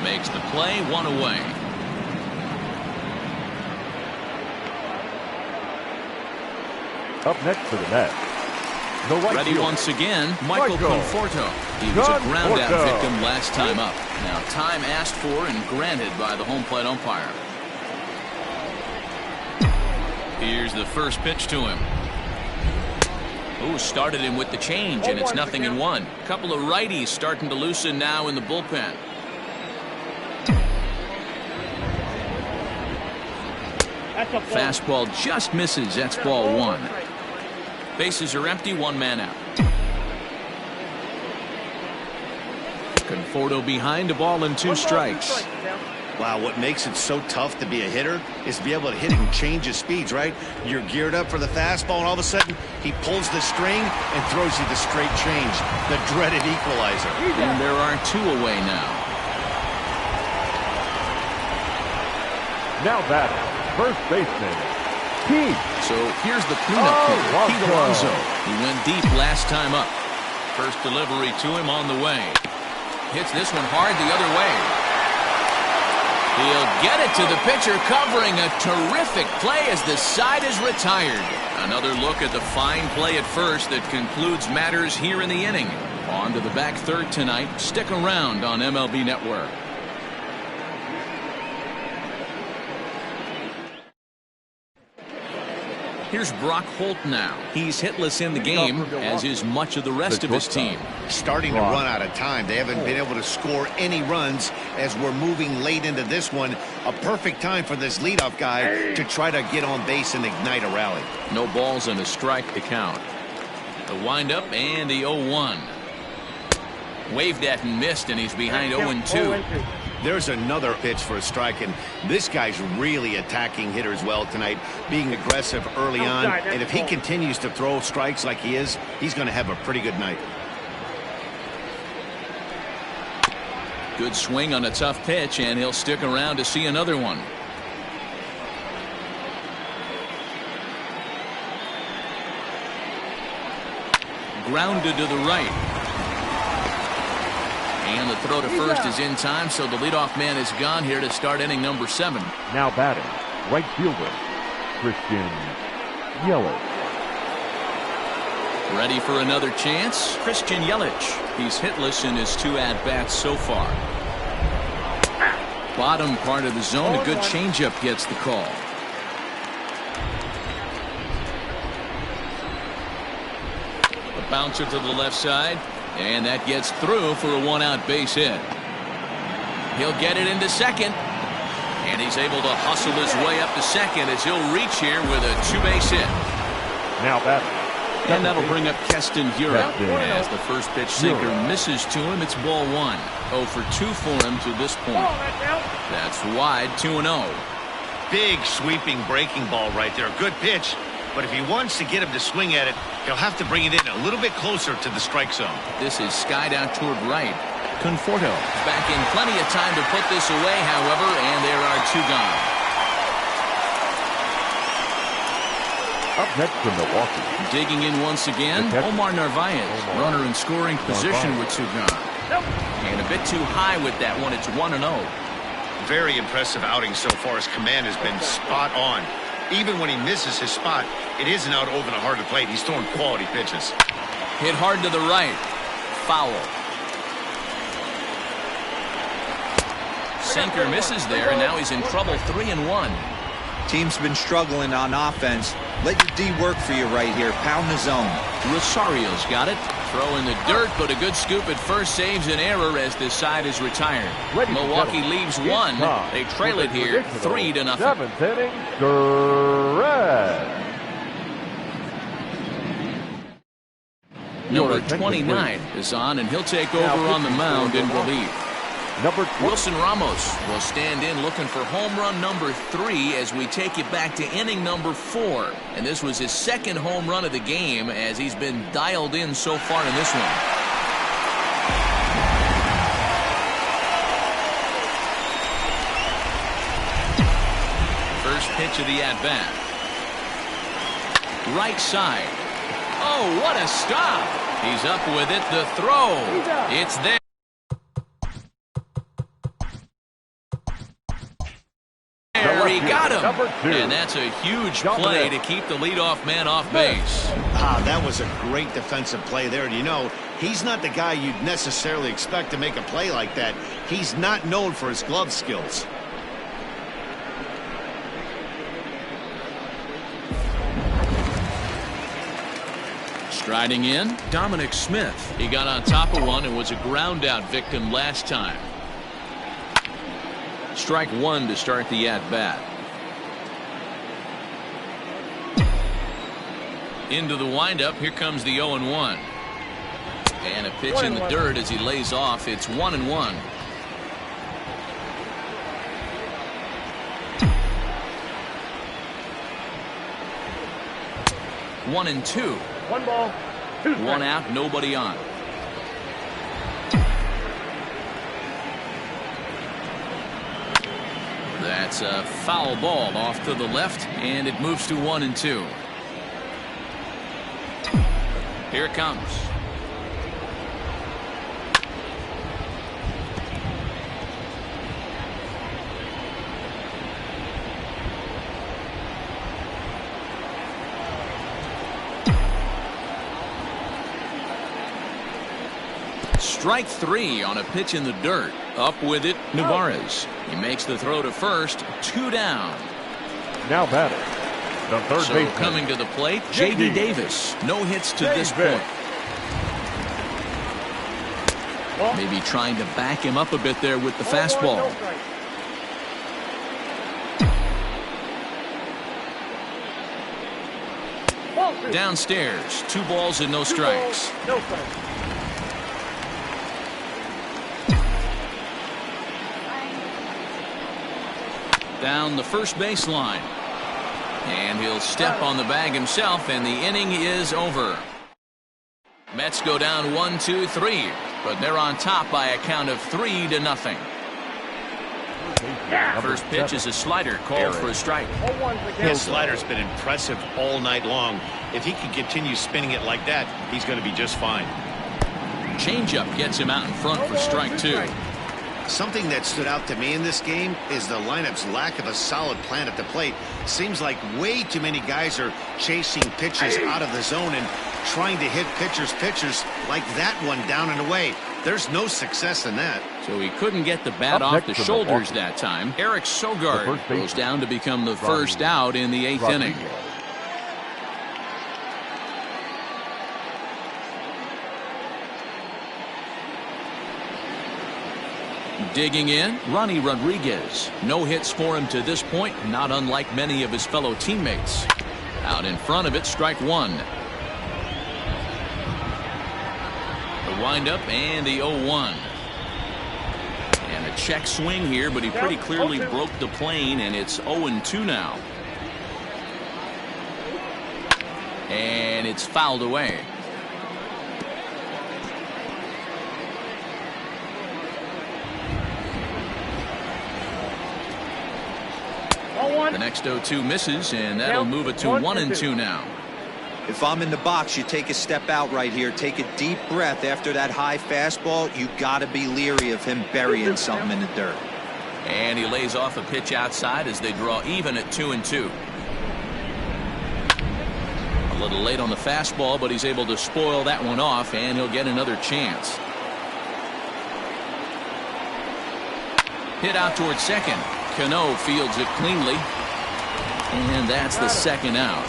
Makes the play, 1 away. Up next for the Mets, the right ready fielder, once again, Michael Conforto. He was a ground out victim last time up. Now time asked for and granted by the home plate umpire. Here's the first pitch to him. Ooh, started him with the change, and it's 0-1. Couple of righties starting to loosen now in the bullpen. Fastball just misses. That's ball 1. Bases are empty, 1 man out. Conforto behind, a ball and 2 strikes. Wow, what makes it so tough to be a hitter is to be able to hit and change his speeds, right? You're geared up for the fastball, and all of a sudden, he pulls the string and throws you the straight change, the dreaded equalizer. And there are 2 away now. Now batting, first baseman, Pete. So here's the cleanup hitter, Pete Alonso. He went deep last time up. First delivery to him on the way. Hits this one hard the other way. He'll get it to the pitcher, covering a terrific play as the side is retired. Another look at the fine play at first that concludes matters here in the inning. On to the back third tonight. Stick around on MLB Network. Here's Brock Holt now. He's hitless in the game, as is much of the rest of his team. Starting to run out of time. They haven't been able to score any runs as we're moving late into this one. A perfect time for this leadoff guy to try to get on base and ignite a rally. No balls and a strike to count. The windup and the 0-1. Waved at and missed, and he's behind 0-2. There's another pitch for a strike, and this guy's really attacking hitters well tonight, being aggressive early on. And if he continues to throw strikes like he is, he's going to have a pretty good night. Good swing on a tough pitch, and he'll stick around to see another one. Grounded to the right. And the throw to first is in time, so the leadoff man is gone here to start inning number 7. Now batting, right fielder, Christian Yelich. Ready for another chance? Christian Yelich. He's hitless in his 2 at-bats so far. Bottom part of the zone, a good changeup gets the call. A bouncer to the left side. And that gets through for a 1-out base hit. He'll get it into second. And he's able to hustle his way up to second as he'll reach here with a 2-base hit. Now batting, And that'll bring up Keston Hura. As the first pitch sinker misses to him, it's ball 1. 0 for 2 for him to this point. That's wide, 2-0. Big sweeping breaking ball right there. Good pitch. But if he wants to get him to swing at it, he'll have to bring it in a little bit closer to the strike zone. This is skied out toward right. Conforto back in plenty of time to put this away, however, and there are 2 gone. Up next from Milwaukee. Digging in once again, Omar Narvaez. Runner in scoring position with 2 gone. And a bit too high with that one. It's 1-0. Very impressive outing so far. His command has been spot on. Even when he misses his spot, it isn't out over the heart of the plate. He's throwing quality pitches. Hit hard to the right. Foul. Sinker misses there, and now he's in trouble. 3-1. Team's been struggling on offense. Let your D work for you right here. Pound the zone. Rosario's got it. Throw in the dirt, but a good scoop at first saves an error as this side is retired. Milwaukee leaves 1. They trail it here 3-0. 7th inning, Gurriel. Number 29 is on, and he'll take over on the mound in relief. Wilson Ramos will stand in looking for home run number 3 as we take it back to inning number 4. And this was his 2nd home run of the game as he's been dialed in so far in this one. First pitch of the at-bat. Right side. Oh, what a stop. He's up with it. The throw. It's there. He got him, and that's a huge play to keep the leadoff man off base. That was a great defensive play there. And you know, he's not the guy you'd necessarily expect to make a play like that. He's not known for his glove skills. Striding in, Dominic Smith. He got on top of one and was a ground out victim last time. Strike 1 to start the at-bat. Into the windup. Here comes the 0-1. And a pitch in the dirt as he lays off. It's 1-1. 1-2. 1 ball, 2 strikes. 1 out, nobody on. That's a foul ball off to the left, and it moves to 1-2. Here it comes. Strike 3 on a pitch in the dirt. Up with it, Narvaez. He makes the throw to first. 2 down. Now batting, the third baseman. Coming to the plate, J.D. Davis. No hits to this point. Maybe trying to back him up a bit there with the fastball. Downstairs, 2 balls and no strikes. Down the first baseline. And he'll step on the bag himself, and the inning is over. Mets go down 1-2-3, but they're on top by a count of 3-0. First pitch is a slider called for a strike. His slider's been impressive all night long. If he can continue spinning it like that, he's going to be just fine. Changeup gets him out in front for strike 2. Something that stood out to me in this game is the lineup's lack of a solid plan at the plate. Seems like way too many guys are chasing pitches out of the zone and trying to hit pitchers like that one down and away. There's no success in that. So he couldn't get the bat off the shoulders that time. Eric Sogard goes down to become the first out in the 8th inning. Digging in, Ronnie Rodriguez. No hits for him to this point, not unlike many of his fellow teammates. Out in front of it, strike 1. The windup and the 0-1. And a check swing here, but he pretty clearly broke the plane, and it's 0-2 now. And it's fouled away. The next 0-2 misses, and that'll move it to 1-2 now. If I'm in the box, you take a step out right here. Take a deep breath after that high fastball. You got to be leery of him burying something in the dirt. And he lays off a pitch outside as they draw even at 2-2. A little late on the fastball, but he's able to spoil that one off, and he'll get another chance. Hit out towards second. Cano fields it cleanly, and that's the second out.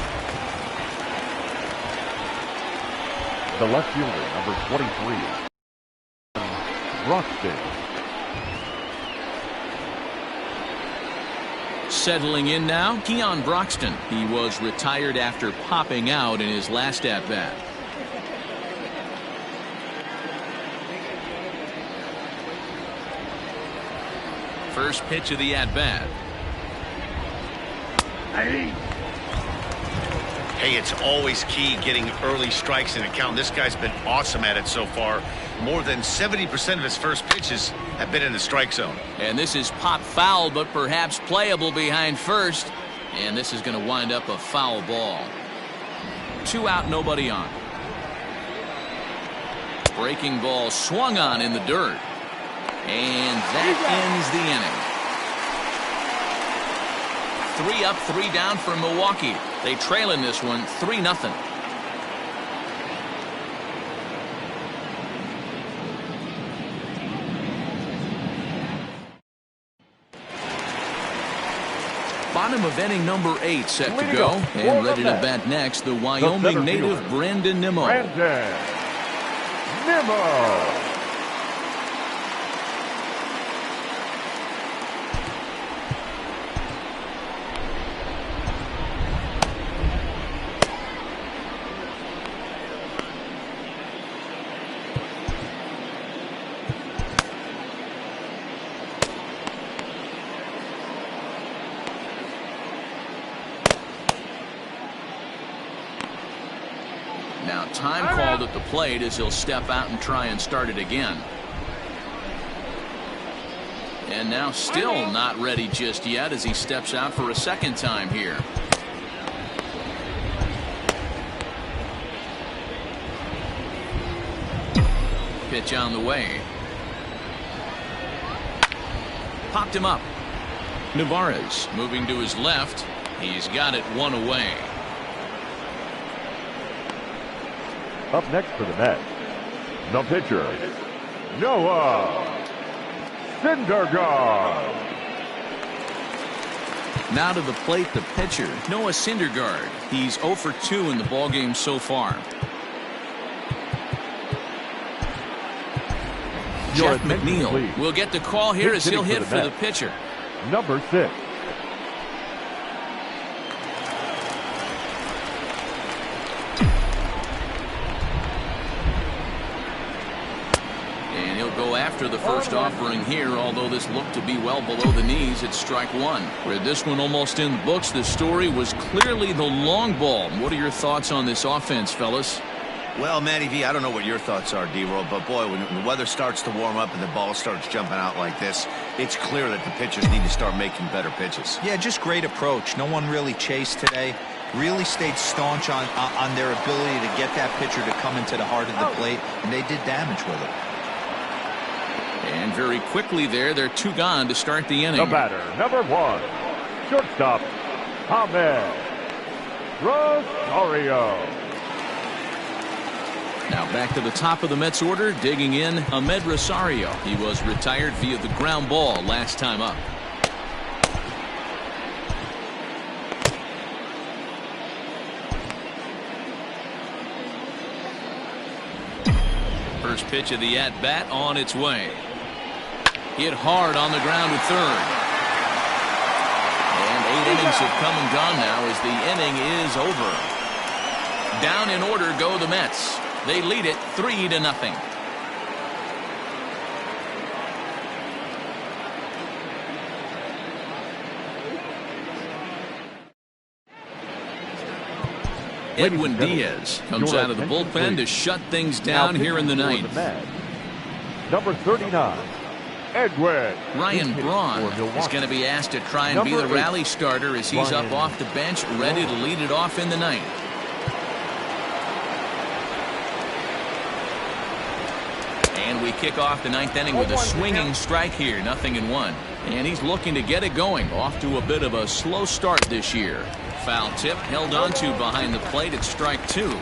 The left fielder, number 23, Broxton. Settling in now, Keon Broxton. He was retired after popping out in his last at-bat. First pitch of the at-bat. Hey, it's always key getting early strikes in a count. This guy's been awesome at it so far. More than 70% of his first pitches have been in the strike zone. And this is pop foul, but perhaps playable behind first. And this is going to wind up a foul ball. 2 out, nobody on. Breaking ball swung on in the dirt. And that ends the inning. 3 up, 3 down for Milwaukee. They trail in this one 3-0. Bottom of inning number 8 set to go. And ready to bat next, the Wyoming native Brandon Nimmo. Brandon Nimmo. Now time called at the plate as he'll step out and try and start it again. And now still not ready just yet as he steps out for a second time here. Pitch on the way. Popped him up. Navarez moving to his left. He's got it 1 away. Up next for the Mets, the pitcher, Noah Syndergaard. Now to the plate, the pitcher, Noah Syndergaard. He's 0 for 2 in the ballgame so far. Jeff McNeil will get the call here as he'll hit for the pitcher. Number 6. After the first offering here, although this looked to be well below the knees, it's strike 1. With this one almost in the books, the story was clearly the long ball. What are your thoughts on this offense, fellas? Well, Matty V, I don't know what your thoughts are, D-Roll, but boy, when the weather starts to warm up and the ball starts jumping out like this, it's clear that the pitchers need to start making better pitches. Yeah, just great approach. No one really chased today. Really stayed staunch on their ability to get that pitcher to come into the heart of the plate, and they did damage with it. And very quickly there, they're 2 gone to start the inning. The batter, number 1, shortstop, Ahmed Rosario. Now back to the top of the Mets order, digging in, Ahmed Rosario. He was retired via the ground ball last time up. First pitch of the at-bat on its way. Hit hard on the ground to third. And 8 innings have come and gone now as the inning is over. Down in order go the Mets. They lead it 3-0. Edwin Diaz comes out of the bullpen to shut things down here in the ninth. Number 39, Edwin. Ryan Braun is going to be asked to try and be the rally starter as he's up off the bench, ready to lead it off in the ninth. And we kick off the ninth inning with a swinging strike here, 0-1. And he's looking to get it going, off to a bit of a slow start this year. Foul tip held onto behind the plate at strike 2.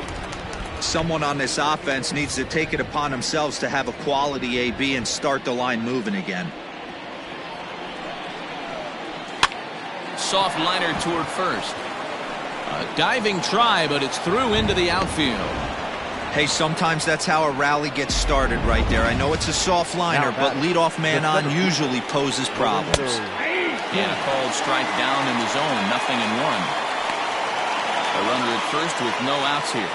Someone on this offense needs to take it upon themselves to have a quality AB and start the line moving again. Soft liner toward first. A diving try, but it's through into the outfield. Hey, sometimes that's how a rally gets started right there. I know it's a soft liner, but leadoff man on usually poses problems. And a called strike down in the zone, 0-1. A runner at first with no outs here.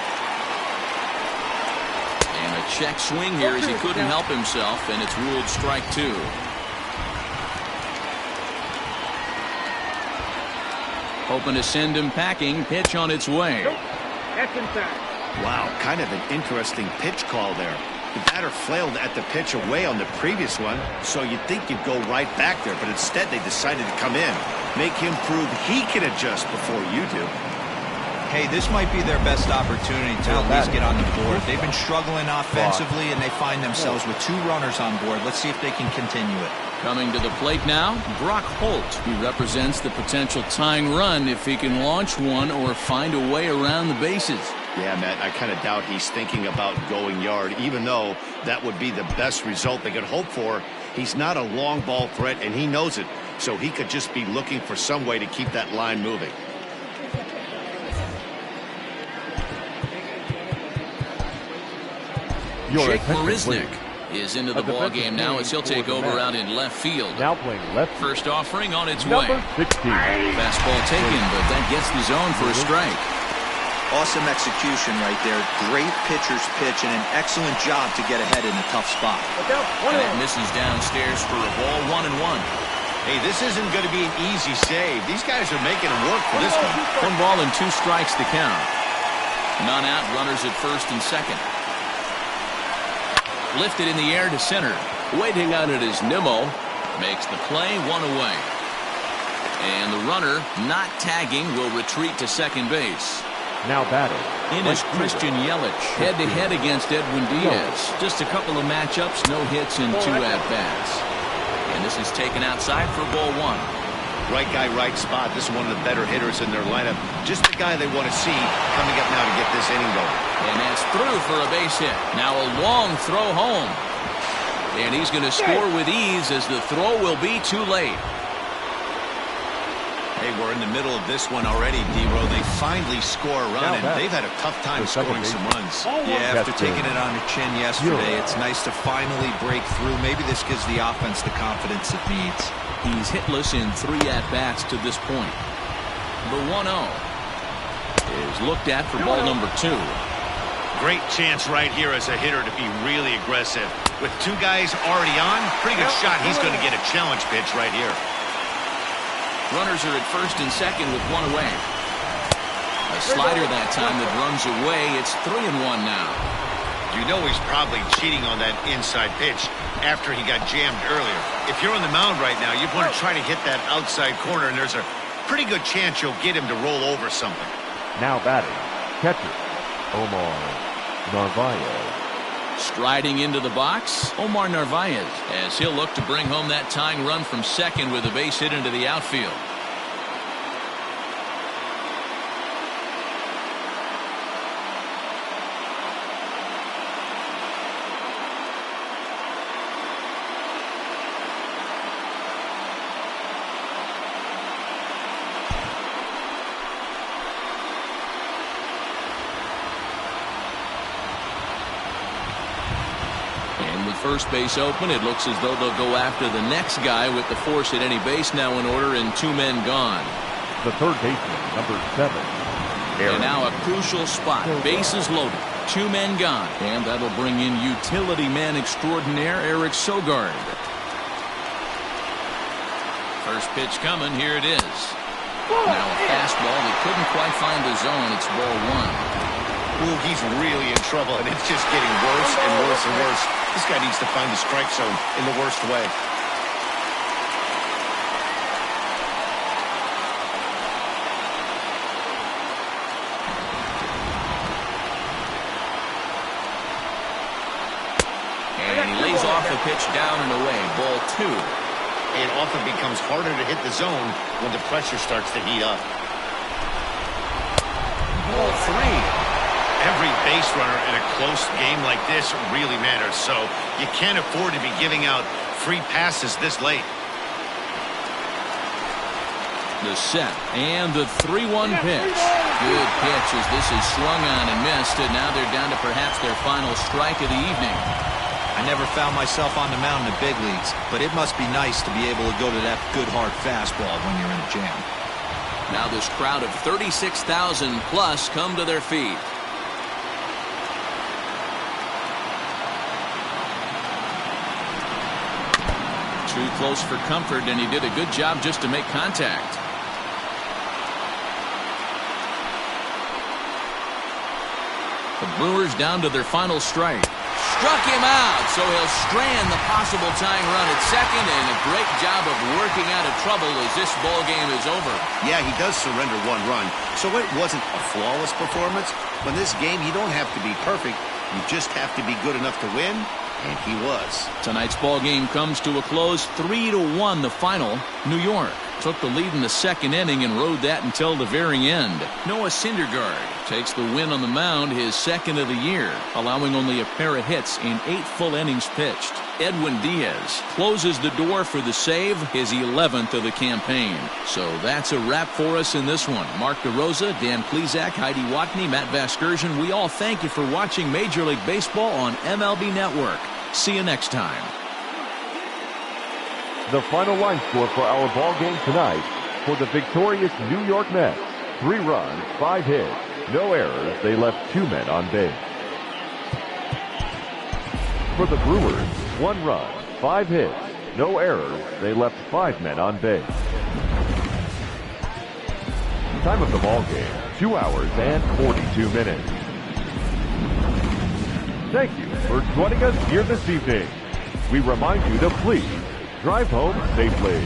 And a check swing here as he couldn't help himself, and it's ruled strike 2. Hoping to send him packing. Pitch on its way. That's inside. Wow, kind of an interesting pitch call there. The batter flailed at the pitch away on the previous one, so you'd think you'd go right back there, but instead they decided to come in, make him prove he can adjust before you do. Hey, this might be their best opportunity to at least get on the board. They've been struggling offensively, and they find themselves with 2 runners on board. Let's see if they can continue it. Coming to the plate now, Brock Holt. He represents the potential tying run if he can launch one or find a way around the bases. Yeah, Matt, I kind of doubt he's thinking about going yard, even though that would be the best result they could hope for. He's not a long ball threat, and he knows it, so he could just be looking for some way to keep that line moving. Jake Marisnick is into the ball game now as he'll take over out in left field. Now playing left. First offering on its way. Number 16. Fastball taken, but that gets the zone for a strike. Awesome execution right there. Great pitcher's pitch and an excellent job to get ahead in a tough spot. And it misses downstairs for a ball, 1-1. Hey, this isn't going to be an easy save. These guys are making him work for this one. 1 ball and 2 strikes to count. None out, runners at first and second. Lifted in the air to center. Waiting on it is Nimmo. Makes the play, 1 away. And the runner, not tagging, will retreat to second base. Now batting. In is Christian Yelich, head-to-head against Edwin Diaz. Just a couple of matchups, no hits and 2 at-bats. And this is taken outside for ball 1. Right guy, right spot. This is one of the better hitters in their lineup. Just the guy they want to see coming up now to get this inning going. And that's through for a base hit. Now a long throw home. And he's going to score with ease as the throw will be too late. Hey, we're in the middle of this one already, D-Row. They finally score a run, and they've had a tough time scoring some runs. Yeah, after taking it on the chin yesterday, it's nice to finally break through. Maybe this gives the offense the confidence it needs. He's hitless in 3 at-bats to this point. The 1-0 is looked at for ball number 2. Great chance right here as a hitter to be really aggressive. With 2 guys already on, pretty good shot. He's going to get a challenge pitch right here. Runners are at first and second with 1 away. A slider that time that runs away. It's 3-1 now. You know he's probably cheating on that inside pitch after he got jammed earlier. If you're on the mound right now, you want to try to hit that outside corner, and there's a pretty good chance you'll get him to roll over something. Now batting. Catcher, Omar Narvaez. Striding into the box, Omar Narvaez, as he'll look to bring home that tying run from second with a base hit into the outfield. First base open. It looks as though they'll go after the next guy with the force at any base now in order and 2 men gone. The third baseman, number 7. And now a crucial spot. Bases loaded. 2 men gone. And that'll bring in utility man extraordinaire Eric Sogard. First pitch coming. Here it is. Now a fastball that couldn't quite find the zone. It's ball one. Ooh, he's really in trouble, and it's just getting worse and worse and worse. This guy needs to find the strike zone in the worst way. And he lays off the pitch down and away. Ball two. It often becomes harder to hit the zone when the pressure starts to heat up. Ball three. Every base runner in a close game like this really matters, so you can't afford to be giving out free passes this late. The set and the 3-1 pitch. Good pitch as this is swung on and missed, and now they're down to perhaps their final strike of the evening. I never found myself on the mound in the big leagues, but it must be nice to be able to go to that good hard fastball when you're in a jam. Now this crowd of 36,000 plus come to their feet. Too close for comfort, and he did a good job just to make contact. The Brewers down to their final strike. Struck him out, so he'll strand the possible tying run at second, and a great job of working out of trouble as this ball game is over. Yeah, he does surrender one run, so it wasn't a flawless performance. But in this game, you don't have to be perfect. You just have to be good enough to win, and he was. Tonight's ball game comes to a close, 3-1 the final. New York took the lead in the second inning and rode that until the very end. Noah Syndergaard takes the win on the mound, his second of the year, allowing only a pair of hits in 8 full innings pitched. Edwin Diaz closes the door for the save, his 11th of the campaign. So that's a wrap for us in this one. Mark DeRosa, Dan Plesac, Heidi Watney, Matt Vasgersian, we all thank you for watching Major League Baseball on MLB Network. See you next time. The final line score for our ball game tonight: for the victorious New York Mets, 3 runs, 5 hits, no errors. They left 2 men on base. For the Brewers, 1 run, 5 hits, no errors. They left 5 men on base. Time of the ball game: 2 hours and 42 minutes. Thank you for joining us here this evening. We remind you to please drive home safely.